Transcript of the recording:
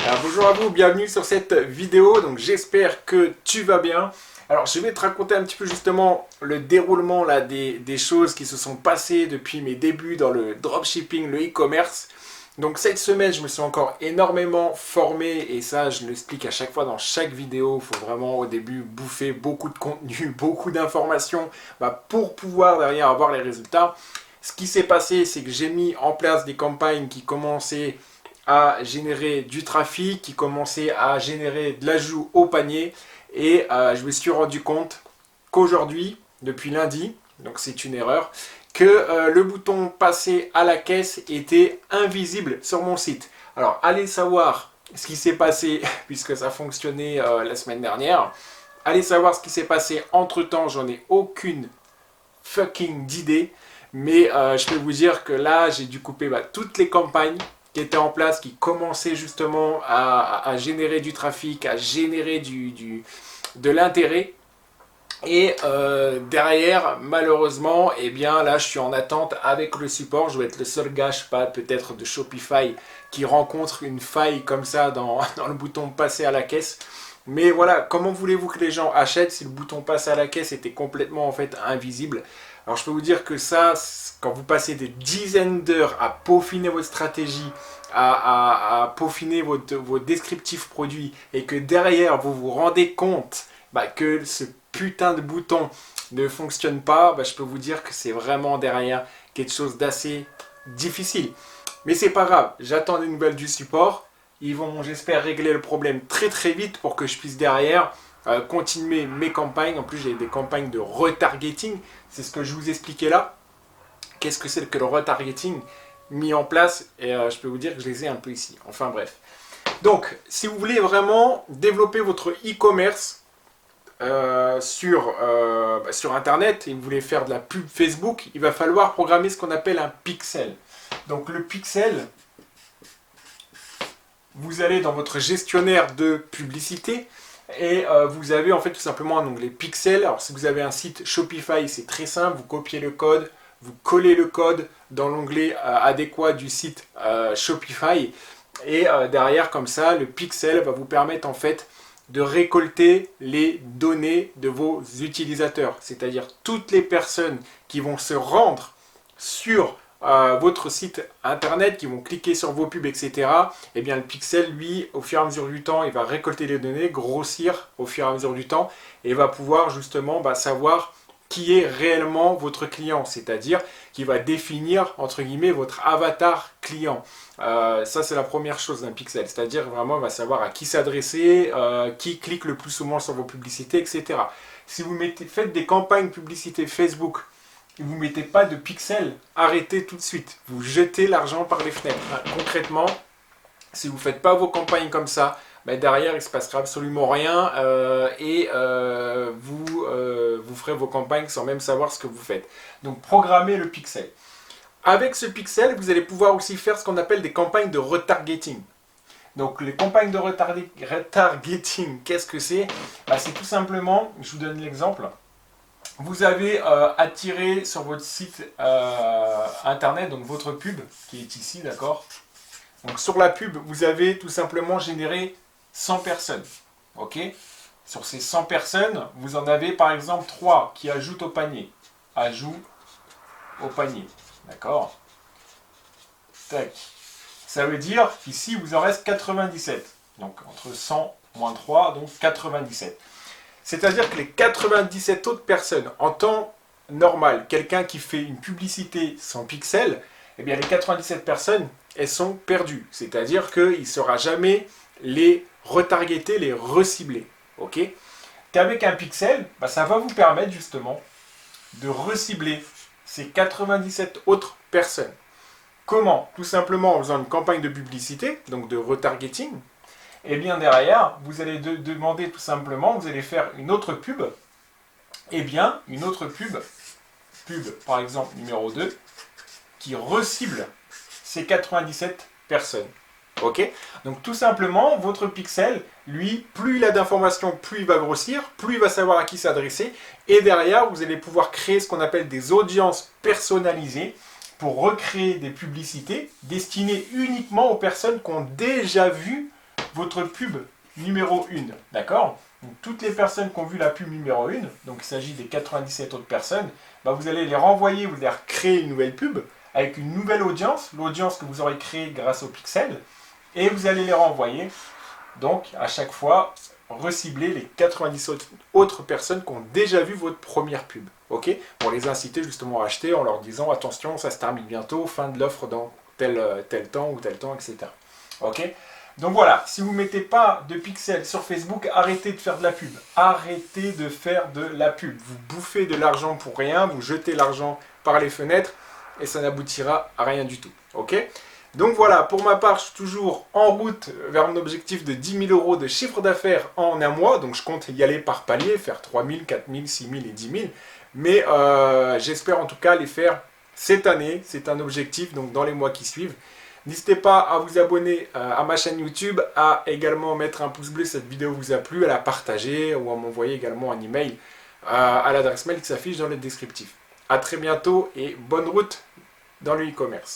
Alors, bonjour à vous, bienvenue sur cette vidéo, donc j'espère que tu vas bien. Alors je vais te raconter un petit peu justement le déroulement là, des choses qui se sont passées depuis mes débuts dans le dropshipping, le e-commerce. Donc cette semaine je me suis encore énormément formé et ça je l'explique à chaque fois dans chaque vidéo. Il faut vraiment au début bouffer beaucoup de contenu, beaucoup d'informations pour pouvoir derrière avoir les résultats. Ce qui s'est passé c'est que j'ai mis en place des campagnes qui commençaient à générer du trafic, qui commençait à générer de l'ajout au panier. Et je me suis rendu compte qu'aujourd'hui, depuis lundi, donc c'est une erreur, que le bouton passer à la caisse était invisible sur mon site. Alors allez savoir ce qui s'est passé, puisque ça fonctionnait la semaine dernière. Allez savoir ce qui s'est passé entre temps, j'en ai aucune fucking d'idée. Mais je peux vous dire que là, j'ai dû couper toutes les campagnes qui étaient en place, qui commençaient justement à générer du trafic, à générer de l'intérêt. Et derrière, malheureusement, eh bien là, je suis en attente avec le support. Je vais être le seul gars, je sais pas, peut-être de Shopify, qui rencontre une faille comme ça dans le bouton passer à la caisse. Mais voilà, comment voulez-vous que les gens achètent si le bouton passer à la caisse était complètement en fait invisible? Alors je peux vous dire que ça, quand vous passez des dizaines d'heures à peaufiner votre stratégie, à peaufiner vos descriptifs produits, et que derrière vous vous rendez compte que ce putain de bouton ne fonctionne pas, je peux vous dire que c'est vraiment derrière quelque chose d'assez difficile. Mais c'est pas grave, j'attends des nouvelles du support. Ils vont, j'espère, régler le problème très très vite pour que je puisse derrière continuer mes campagnes. En plus, j'ai des campagnes de retargeting. C'est ce que je vous expliquais là. Qu'est-ce que c'est que le retargeting mis en place? Et je peux vous dire que je les ai un peu ici. Enfin bref. Donc, si vous voulez vraiment développer votre e-commerce sur Internet et vous voulez faire de la pub Facebook, il va falloir programmer ce qu'on appelle un pixel. Donc le pixel, vous allez dans votre gestionnaire de publicité et vous avez en fait tout simplement un onglet pixel. Alors si vous avez un site Shopify, c'est très simple, vous copiez le code, vous collez le code dans l'onglet adéquat du site Shopify et derrière comme ça, le pixel va vous permettre en fait de récolter les données de vos utilisateurs, c'est-à-dire toutes les personnes qui vont se rendre sur votre site internet, qui vont cliquer sur vos pubs, etc. Et bien le pixel, lui, au fur et à mesure du temps, il va récolter les données, grossir au fur et à mesure du temps, et va pouvoir justement savoir qui est réellement votre client, c'est-à-dire qui va définir, entre guillemets, votre avatar client. Ça, c'est la première chose d'un pixel, c'est-à-dire vraiment, il va savoir à qui s'adresser, qui clique le plus souvent sur vos publicités, etc. Si vous faites des campagnes publicité Facebook, vous ne mettez pas de pixel, arrêtez tout de suite. Vous jetez l'argent par les fenêtres. Concrètement, si vous ne faites pas vos campagnes comme ça, derrière, il ne se passera absolument rien et vous ferez vos campagnes sans même savoir ce que vous faites. Donc, programmez le pixel. Avec ce pixel, vous allez pouvoir aussi faire ce qu'on appelle des campagnes de retargeting. Donc, les campagnes de retargeting, qu'est-ce que c'est? C'est tout simplement, je vous donne l'exemple. Vous avez attiré sur votre site internet, donc votre pub, qui est ici, d'accord? Donc sur la pub, vous avez tout simplement généré 100 personnes, ok? Sur ces 100 personnes, vous en avez par exemple 3 qui ajoutent au panier. Ajout au panier, d'accord? Tac. Ça veut dire qu'ici, vous en reste 97. Donc entre 100 moins 3, donc 97. C'est-à-dire que les 97 autres personnes, en temps normal, quelqu'un qui fait une publicité sans pixel, eh bien les 97 personnes, elles sont perdues. C'est-à-dire qu'il ne saura jamais les retargeter, les recibler. Ok? Qu'avec un pixel, ça va vous permettre justement de recibler ces 97 autres personnes. Comment? Tout simplement en faisant une campagne de publicité, donc de retargeting. Et bien derrière, vous allez demander tout simplement, vous allez faire une autre pub. Et bien, une autre pub par exemple numéro 2, qui recible ces 97 personnes. Ok? Donc tout simplement, votre pixel, lui, plus il a d'informations, plus il va grossir, plus il va savoir à qui s'adresser. Et derrière, vous allez pouvoir créer ce qu'on appelle des audiences personnalisées pour recréer des publicités destinées uniquement aux personnes qui ont déjà vu votre pub numéro 1, d'accord? Donc, toutes les personnes qui ont vu la pub numéro 1, donc il s'agit des 97 autres personnes, bah, vous allez les renvoyer, vous allez recréer une nouvelle pub avec une nouvelle audience, l'audience que vous aurez créée grâce au pixel, et vous allez les renvoyer, donc à chaque fois, recibler les 97 autres personnes qui ont déjà vu votre première pub, ok? Pour les inciter justement à acheter en leur disant attention, ça se termine bientôt, fin de l'offre dans tel temps ou tel temps, etc. Ok? Donc voilà, si vous ne mettez pas de pixels sur Facebook, arrêtez de faire de la pub. Arrêtez de faire de la pub. Vous bouffez de l'argent pour rien, vous jetez l'argent par les fenêtres et ça n'aboutira à rien du tout. Ok? Donc voilà, pour ma part, je suis toujours en route vers mon objectif de 10 000 euros de chiffre d'affaires en un mois. Donc je compte y aller par palier, faire 3 000, 4 000, 6 000 et 10 000. Mais j'espère en tout cas les faire cette année. C'est un objectif, donc dans les mois qui suivent. N'hésitez pas à vous abonner à ma chaîne YouTube, à également mettre un pouce bleu si cette vidéo vous a plu, à la partager ou à m'envoyer également un email à l'adresse mail qui s'affiche dans le descriptif. A très bientôt et bonne route dans le e-commerce.